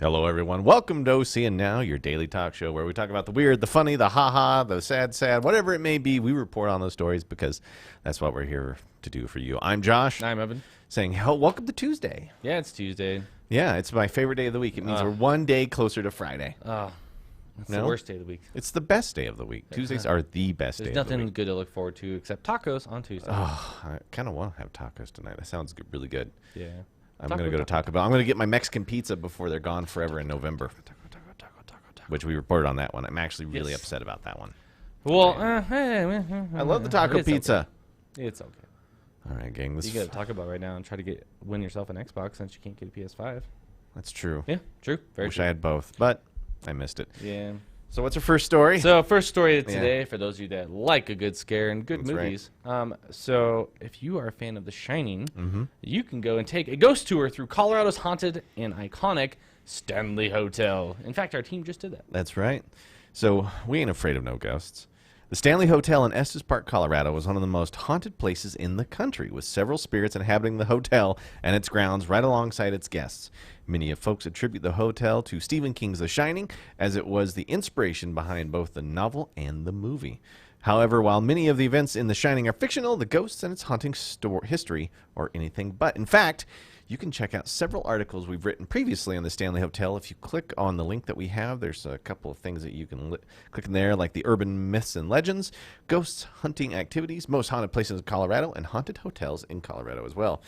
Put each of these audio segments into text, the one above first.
Hello, everyone. Welcome to OCN Now, your daily talk show where we talk about the weird, the funny, the ha-ha, the sad, whatever it may be. We report on those stories because that's what we're here to do for you. I'm Josh. I'm Evan. Saying, hell, welcome to Tuesday. Yeah, it's Tuesday. Yeah, it's my favorite day of the week. It means we're one day closer to Friday. It's the worst day of the week. It's the best day of the week. Tuesdays are the best day of the week. There's nothing good to look forward to except tacos on Tuesday. Oh, I kind of want to have tacos tonight. That sounds really good. Yeah. I'm going to go to Taco Bell. I'm going to get my Mexican pizza before they're gone forever in November. Which we reported on that one. I'm actually really upset about that one. Well, I love the taco pizza. Okay. It's okay. All right, gang. You got to talk about right now and try to win yourself an Xbox since you can't get a PS5. That's true. Yeah, true. Very Wish true. I had both, but I missed it. Yeah. So what's our first story? So first story today, for those of you that like a good scare and good That's movies. So if you are a fan of The Shining, you can go and take a ghost tour through Colorado's haunted and iconic Stanley Hotel. In fact, our team just did that. That's right. So we ain't afraid of no ghosts. The Stanley Hotel in Estes Park, Colorado was one of the most haunted places in the country, with several spirits inhabiting the hotel and its grounds right alongside its guests. Many of folks attribute the hotel to Stephen King's The Shining, as it was the inspiration behind both the novel and the movie. However, while many of the events in The Shining are fictional, the ghosts and its haunting history are anything but. In fact, you can check out several articles we've written previously on the Stanley Hotel. If you click on the link that we have, there's a couple of things that you can click in there, like the urban myths and legends, ghosts, hunting activities, most haunted places in Colorado, and haunted hotels in Colorado as well.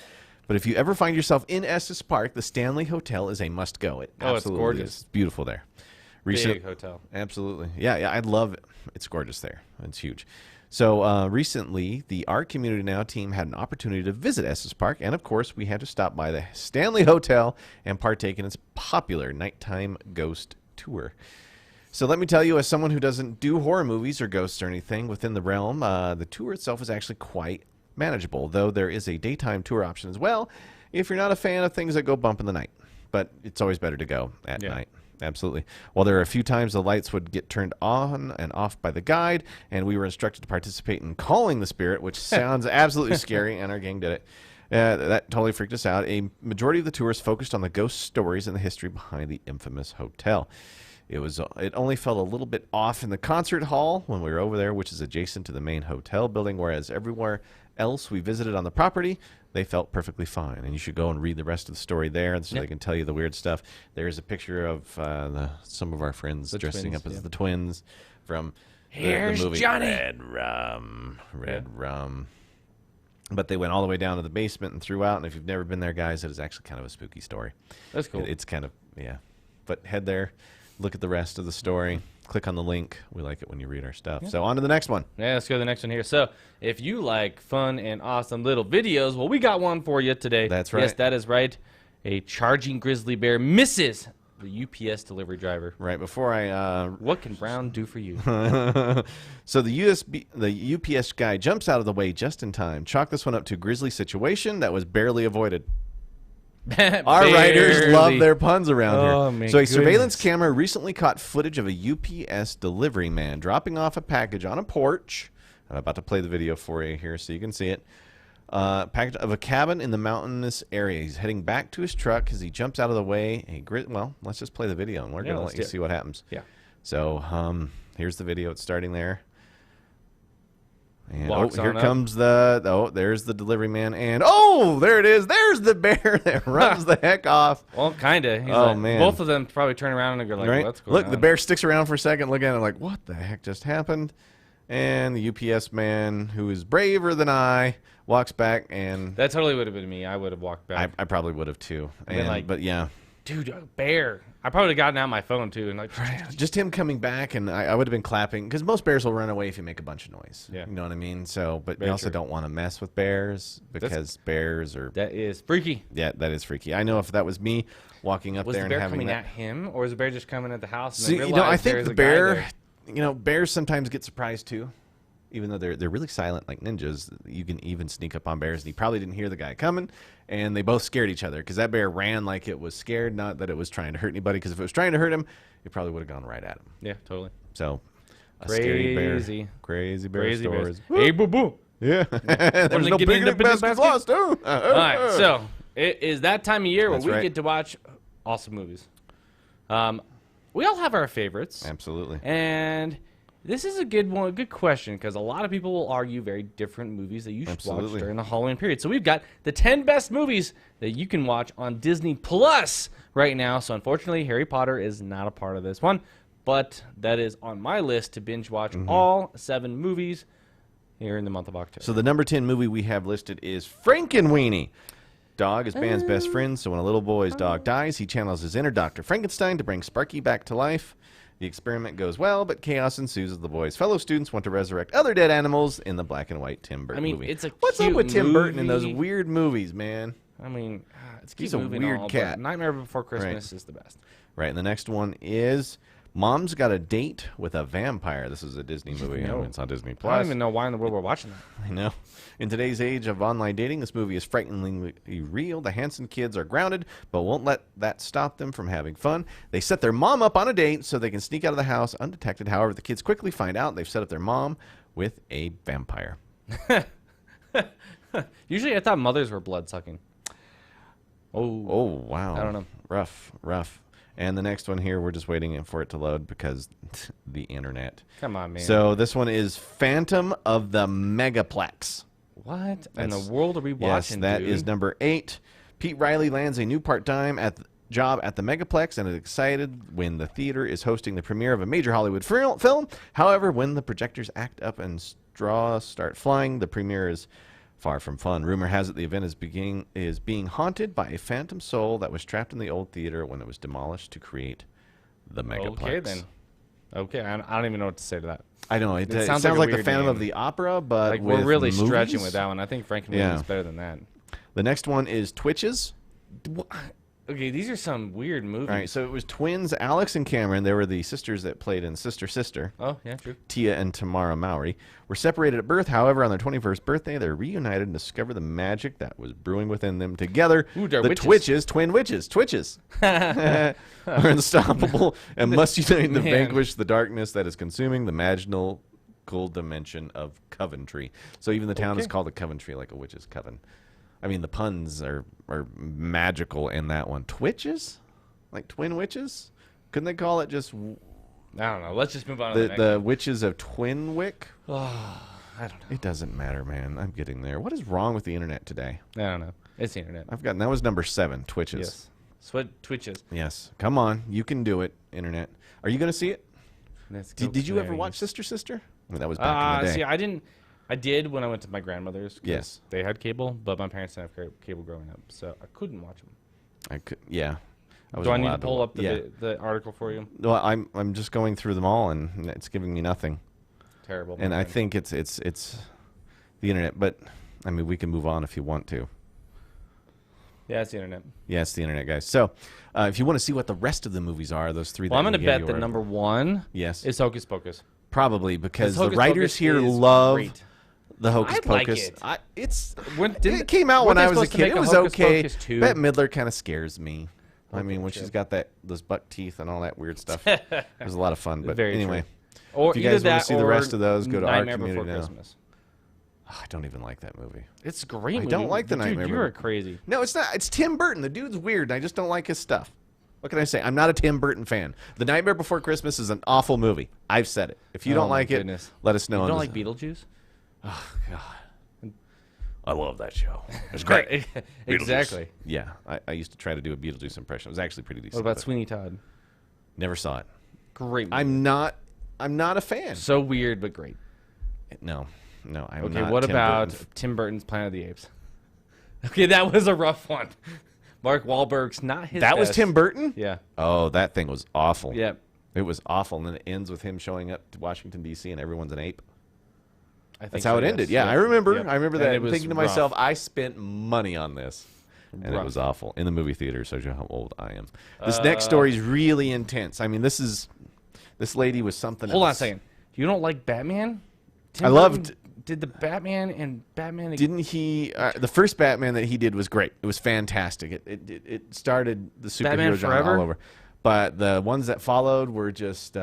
But if you ever find yourself in Estes Park, the Stanley Hotel is a must-go. It absolutely it's gorgeous. is. It's beautiful there. Big hotel. Absolutely. Yeah, I'd love it. It's gorgeous there. It's huge. So recently, the Art Community Now team had an opportunity to visit Estes Park, and of course, we had to stop by the Stanley Hotel and partake in its popular nighttime ghost tour. So let me tell you, as someone who doesn't do horror movies or ghosts or anything within the realm, the tour itself is actually quite manageable, though there is a daytime tour option as well if you're not a fan of things that go bump in the night. But it's always better to go at night. Absolutely. Well, there are a few times the lights would get turned on and off by the guide, and we were instructed to participate in calling the spirit, which sounds absolutely scary, and our gang did it. That totally freaked us out. A majority of the tours focused on the ghost stories and the history behind the infamous hotel. It only felt a little bit off in the concert hall when we were over there, which is adjacent to the main hotel building, whereas everywhere else we visited on the property, they felt perfectly fine. And you should go and read the rest of the story there so they can tell you the weird stuff. There's a picture of some of our friends dressing up as the twins from the movie Johnny. Red Rum. But they went all the way down to the basement and threw out. And if you've never been there, guys, it is actually kind of a spooky story. That's cool. It's kind of, But head there, look at the rest of the story. Click on the link. We like it when you read our stuff. So on to the next one. Yeah, let's go to the next one here. So if you like fun and awesome little videos, well, we got one for you today. That's right. Yes, that is right. A charging grizzly bear misses the UPS delivery driver. Right before What can Brown do for you? So the UPS guy jumps out of the way just in time. Chalk this one up to Grizzly situation that was barely avoided. Our writers love their puns around here. So a surveillance camera recently caught footage of a UPS delivery man dropping off a package on a porch. I'm about to play the video for you here so you can see it. Package of a cabin in the mountainous area. He's heading back to his truck as he jumps out of the way. Well, let's just play the video and we're going to let you see what happens. Yeah. So here's the video. It's starting there. And here up. comes there's the delivery man. And there it is. There's the bear that runs the heck off. Well, kind of. Man. Both of them probably turn around and go like, right? what's going on? Look, the bear sticks around for a second, looking at it like, what the heck just happened? And the UPS man, who is braver than I, walks back and... That totally would have been me. I would have walked back. I probably would have too. But yeah. Dude, a bear. I probably would have gotten out my phone too. And just him coming back, and I would have been clapping, because most bears will run away if you make a bunch of noise. Yeah. You know what I mean? So, but Very you also true. don't want to mess with bears, because bears are... That is freaky. Yeah, that is freaky. I know if that was me walking up Was there the bear and having coming that... at him, or was the bear just coming at the house? And See, then I think there's the a guy bear... there? Bears sometimes get surprised too. Even though they're really silent like ninjas, you can even sneak up on bears. And he probably didn't hear the guy coming, and they both scared each other, because that bear ran like it was scared, not that it was trying to hurt anybody, because if it was trying to hurt him, it probably would have gone right at him. Yeah, totally. So, Scary bear. Crazy bear stories. Hey, boo-boo. Yeah. There's no picnic baskets lost, too. All right, so it is that time of year where That's we right. get to watch awesome movies. We all have our favorites. Absolutely. And this is a good question, because a lot of people will argue very different movies that you should watch during the Halloween period. So we've got the 10 best movies that you can watch on Disney Plus right now. So unfortunately, Harry Potter is not a part of this one, but that is on my list to binge watch all 7 movies here in the month of October. So the number 10 movie we have listed is Frankenweenie. Dog is Ban's best friend, so when a little boy's dog dies, he channels his inner Dr. Frankenstein to bring Sparky back to life. The experiment goes well, but chaos ensues as the boy's fellow students want to resurrect other dead animals in the black and white Tim Burton movie. It's a What's up cute with Tim Burton and those movie. weird movies, man? It's a cute He's a movie and weird all, cat. but Nightmare Before Christmas is the best. Right, and the next one is Mom's Got a Date with a Vampire. This is a Disney movie. No. It's on Disney I Plus. don't even know why in the world we're watching that. I know. In today's age of online dating, this movie is frighteningly real. The Hanson kids are grounded, but won't let that stop them from having fun. They set their mom up on a date so they can sneak out of the house undetected. However, the kids quickly find out they've set up their mom with a vampire. Usually I thought mothers were blood-sucking. Oh, wow. I don't know. Rough. And the next one here, we're just waiting for it to load because the internet. Come on, man. So this one is Phantom of the Megaplex. What in the world are we watching, Yes, that dude? is number 8. Pete Riley lands a new part-time job at the Megaplex and is excited when the theater is hosting the premiere of a major Hollywood film. However, when the projectors act up and straws start flying, the premiere is far from fun. Rumor has it the event is being haunted by a phantom soul that was trapped in the old theater when it was demolished to create the Megaplex. Okay, then. Okay, I don't even know what to say to that. I know. It sounds sounds like like a the Phantom weird of name. the Opera, but Like, with we're really movies? stretching with that one. I think Frankenweenie is better than that. The next one is Twitches. Okay, these are some weird movies. All right, so it was twins, Alex and Cameron. They were the sisters that played in Sister Sister. Oh, yeah, true. Tia and Tamara Mowry were separated at birth. However, on their 21st birthday, they're reunited and discover the magic that was brewing within them together. Ooh, they're the witches. Twitches, twin witches, Twitches, are unstoppable and must unite to Man. vanquish the darkness that is consuming the magical dimension of Coventry. So even the town is Okay. called a Coventry, like a witch's coven. I mean, the puns are magical in that one. Twitches? Like twin witches? Couldn't they call it just I don't know. Let's just move on to the next the witches of Twinwick? I don't know. It doesn't matter, man. I'm getting there. What is wrong with the internet today? I don't know. It's the internet. That was number 7, Twitches. Yes. Sweat twitches. Yes. Come on. You can do it, internet. Are you going to see it? Let's go, Did you ever Clarice. watch Sister Sister? I mean, that was back in the day. See, I didn't. I did when I went to my grandmother's. 'Cause Yes. they had cable, but my parents didn't have cable growing up, so I couldn't watch them. I could, yeah. I Do I need to allowed pull up yeah. the article for you? No, I'm just going through them all, and it's giving me nothing. Terrible. And my I friend. think it's the internet, but I mean, we can move on if you want to. Yeah, it's the internet. Yeah, it's the internet, guys. So, if you want to see what the rest of the movies are, those 3 Well, I'm going going to to bet that number 1 Yes. is Hocus Pocus. Probably because the Hocus writers Pocus here is love great. the Hocus I like Pocus. it. It came out when weren't I they was a supposed to kid. make It a was Hocus okay. Pocus 2? Bette Midler kind of scares me. I mean, Okay, when sure. she's got those buck teeth and all that weird stuff, it was a lot of fun. But Very anyway, true. Or if you either guys want that to see the or rest of those, go to our Nightmare community Before now. Christmas. I don't even like that movie. It's a great. I movie. don't like the Dude, Nightmare You Before- are crazy. No, it's not. It's Tim Burton. The dude's weird, and I just don't like his stuff. What can I say? I'm not a Tim Burton fan. The Nightmare Before Christmas is an awful movie. I've said it. If you Oh, don't my like goodness. it, let us know. You on don't the- like Beetlejuice? I love that show. It's great. Exactly. Yeah, I used to try to do a Beetlejuice impression. It was actually pretty decent. What about but Sweeney Todd? Never saw it. Great. Movie. I'm not a fan. so weird but great. No, I'm Okay, not. what Tim about Burton. Tim Burton's Planet of the Apes? Okay, that was a rough one. Mark Wahlberg's not his That was best. Tim Burton? Yeah. Oh, that thing was awful. Yep. It was awful, and then it ends with him showing up to Washington D.C. and everyone's an ape. I think That's how so, it yes. ended. Yeah, Yep. I remember. Yep. I remember And that. it And was thinking to rough. myself, I spent money on this, and it Rough. was awful in the movie theater. Shows you how old I am. This next story is really intense. I mean, this lady was something. Hold on a else. second. You don't like Batman? Tim I loved- Burton did the Batman and Batman. Didn't he? The first Batman that he did was great. It was fantastic. It started the Batman superhero genre Forever? all over. But the ones that followed were just.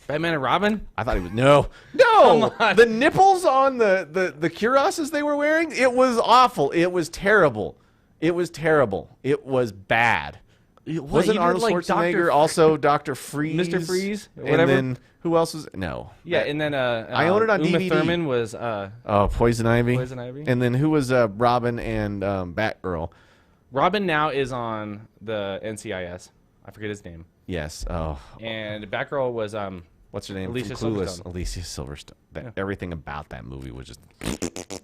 Batman and Robin? I thought he was no. Come on. The nipples on the cuirasses they were wearing. It was awful. It was terrible. It was terrible. It was bad. Wasn't Arnold Schwarzenegger also Dr. Freeze? Mr. Freeze? And then who else was? No. Yeah, and then I own it on Uma DVD. Thurman was Poison Ivy. Poison Ivy. And then who was Robin and Batgirl? Robin now is on the NCIS. I forget his name. Yes. Oh. And Batgirl was what's her name? Alicia From Clueless. Silverstone. Alicia Silverstone. Everything about that movie was just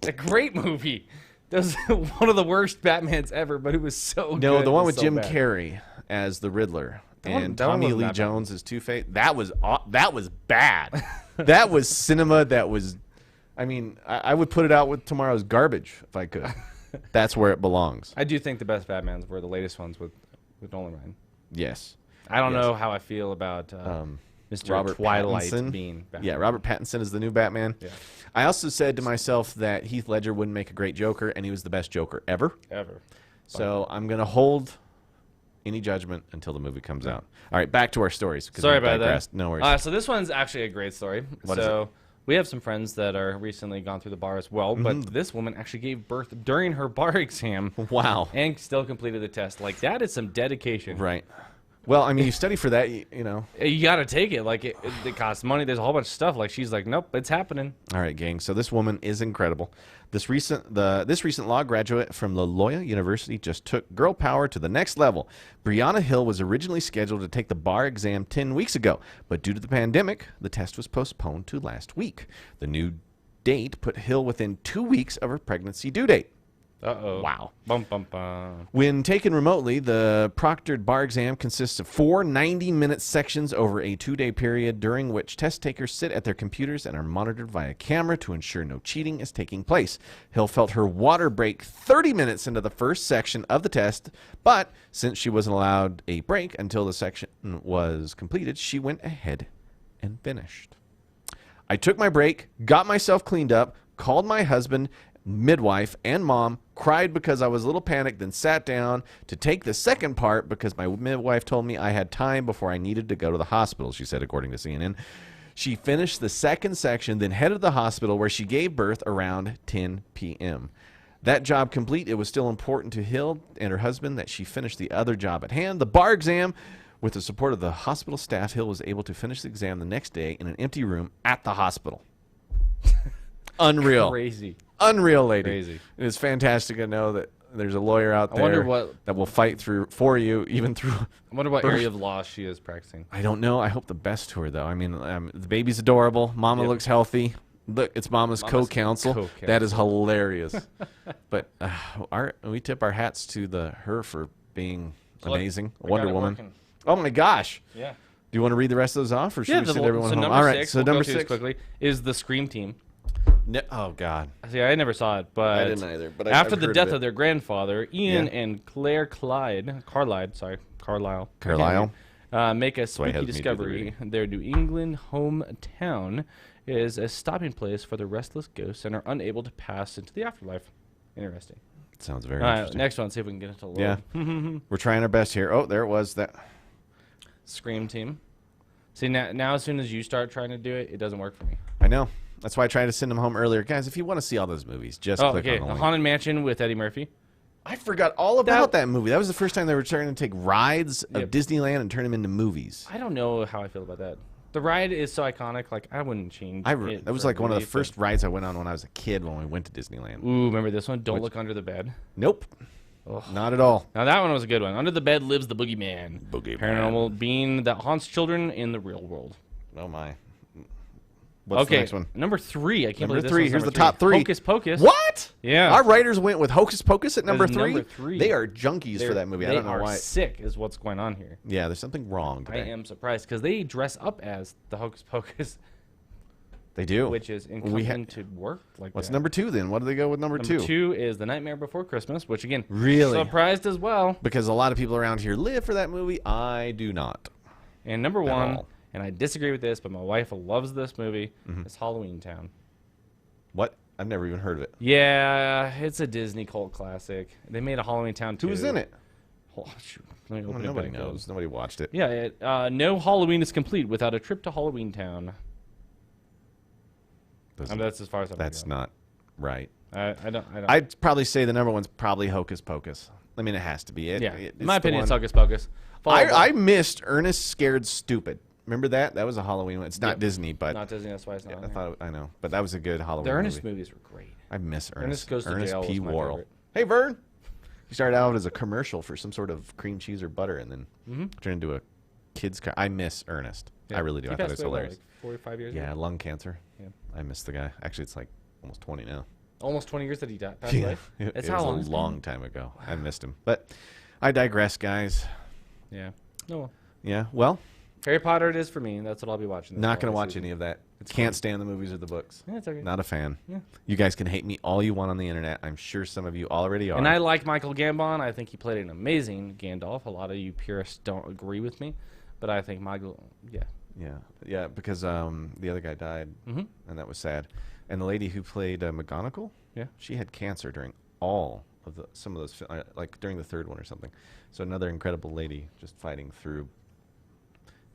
a great movie. That was one of the worst Batmans ever, but it was so good. No, the one It was with so Jim bad. Carrey as the Riddler and that one Tommy wasn't Lee that bad. Jones as Two-Face. That was bad. That was cinema. That was, I mean, I would put it out with tomorrow's garbage if I could. That's where it belongs. I do think the best Batmans were the latest ones with Nolan Ryan. Yes. I don't know how I feel about Mr. Robert Twilight Pattinson. being Batman. Yeah, Robert Pattinson is the new Batman. Yeah. I also said to myself that Heath Ledger wouldn't make a great Joker, and he was the best Joker ever. Ever. So I'm going to hold any judgment until the movie comes out. All right, back to our stories. Sorry about that. No worries. So this one's actually a great story. What is it? We have some friends that are recently gone through the bar as well, but this woman actually gave birth during her bar exam. Wow. And still completed the test. Like, that is some dedication. Right. Well, I mean, you study for that, you know. You got to take it. Like, it costs money. There's a whole bunch of stuff. Like, she's like, nope, it's happening. All right, gang. So this woman is incredible. This recent law graduate from La Loyola University just took girl power to the next level. Brianna Hill was originally scheduled to take the bar exam 10 weeks ago, but due to the pandemic, the test was postponed to last week. The new date put Hill within 2 weeks of her pregnancy due date. Uh-oh. Wow. Bum, bum, bum. When taken remotely, the proctored bar exam consists of 4 90-minute sections over a 2-day period, during which test takers sit at their computers and are monitored via camera to ensure no cheating is taking place. Hill felt her water break 30 minutes into the first section of the test, but since she wasn't allowed a break until the section was completed, she went ahead and finished. I took my break, got myself cleaned up, called my husband, midwife, and mom, cried because I was a little panicked, then sat down to take the second part because my midwife told me I had time before I needed to go to the hospital, she said, according to CNN. She finished the second section, then headed to the hospital where she gave birth around 10 p.m. That job complete, it was still important to Hill and her husband that she finish the other job at hand, the bar exam. With the support of the hospital staff, Hill was able to finish the exam the next day in an empty room at the hospital. Unreal. Crazy. Unreal, lady. Crazy. It is fantastic to know that there's a lawyer out there that will fight for you, even through. I wonder what area of law she is practicing. I don't know. I hope the best to her, though. I mean, the baby's adorable. Mama looks healthy. Look, it's Mama's co-counsel. That is hilarious. But we tip our hats to her for being amazing. Wonder Woman. Working. Oh my gosh. Yeah. Do you want to read the rest of those off, or should we send everyone home? Number All right. six, So we'll number go through this 6 quickly is the Scream team. Oh God. See, I never saw it, but I didn't either. But after I've the heard death of of their grandfather, Ian and Claire Carlisle, make a spooky discovery. Their New England hometown is a stopping place for the restless ghosts and are unable to pass into the afterlife. Interesting. Sounds very interesting. Next one, see if we can get it to load. Yeah. We're trying our best here. Oh, there it was. That Scream team. See, now as soon as you start trying to do it, it doesn't work for me. I know. That's why I tried to send them home earlier. Guys, if you want to see all those movies, just click on the The link. Haunted Mansion with Eddie Murphy. I forgot all about that movie. That was the first time they were trying to take rides of Yep. Disneyland and turn them into movies. I don't know how I feel about that. The ride is so iconic. Like, I wouldn't change it. That was like one of the first rides I went on when I was a kid when we went to Disneyland. Ooh, remember this one? Don't Look Under the Bed. Nope. Not at all. Now, that one was a good one. Under the Bed lives the boogeyman. Paranormal being that haunts children in the real world. Oh, my. What's the next one? Number 3. I can't believe this Number 3. one's Here's the number top 3. Hocus Pocus. What? Yeah. Our writers went with Hocus Pocus at number 3. Number 3. They are junkies for that movie. I don't know why. They are sick is what's going on here. Yeah, there's something wrong today. I am surprised because they dress up as the Hocus Pocus. They do. Which is incumbent to work like What's that. number 2 then? What do they go with number 2? Number 2 is The Nightmare Before Christmas, which again, really surprised as well. Because a lot of people around here live for that movie. I do not. And number 1, and I disagree with this, but my wife loves this movie, is Halloween Town. What? I've never even heard of it. Yeah, it's a Disney cult classic. They made a Halloween Town too. Who was in it? Oh, shoot. Let me open it Nobody back knows. up. Nobody watched it. Yeah, no Halloween is complete without a trip to Halloween Town. That's as far as I'm That's not right. I don't. I'd probably say the number 1's probably Hocus Pocus. I mean, it has to be it. Yeah, It's in my the opinion, it's one- Hocus Pocus. I missed Ernest Scared Stupid. Remember that? That was a Halloween one. It's not Disney, but not Disney. That's why it's not. I on there. thought I know, but that was a good Halloween. The Ernest movie. movies were great. I miss Ernest. Ernest Goes to Jail P. was my Worrell. favorite. Hey, Vern. He started out as a commercial for some sort of cream cheese or butter, and then turned into a kids. I miss Ernest. I really do. He I thought it passed was away, hilarious. Like 45 years Yeah, ago. lung cancer. Yeah. I miss the guy. Actually, it's like almost 20 now. Almost 20 years that he died. Passed away. It That's was how long a it's long time ago. I missed him, but I digress, guys. been. Yeah. No. Yeah. Well, Harry Potter it is for me. That's what I'll be watching. this not going to holiday watch season. any of that. It's Can't fun. stand the movies or the books. Yeah, it's okay. Not a fan. Yeah. You guys can hate me all you want on the internet. I'm sure some of you already are. And I like Michael Gambon. I think he played an amazing Gandalf. A lot of you purists don't agree with me, but I think Michael, Yeah, because the other guy died, and that was sad. And the lady who played McGonagall, Yeah. she had cancer during all of some of those, like during the third one or something. So another incredible lady just fighting through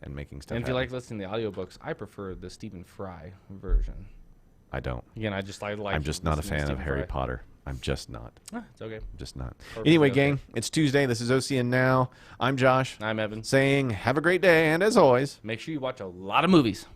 and making stuff. And if you like happen. listening to the audiobooks, I prefer the Stephen Fry version. I don't. Again, I just like. I'm just not a listening to fan of Stephen Harry Fry. Potter. I'm just not. It's okay. I'm just not. Perfectly Anyway, okay. gang, it's Tuesday. This is OCN Now. I'm Josh. I'm Evan. Saying have a great day, and as always, Make sure you watch a lot of movies.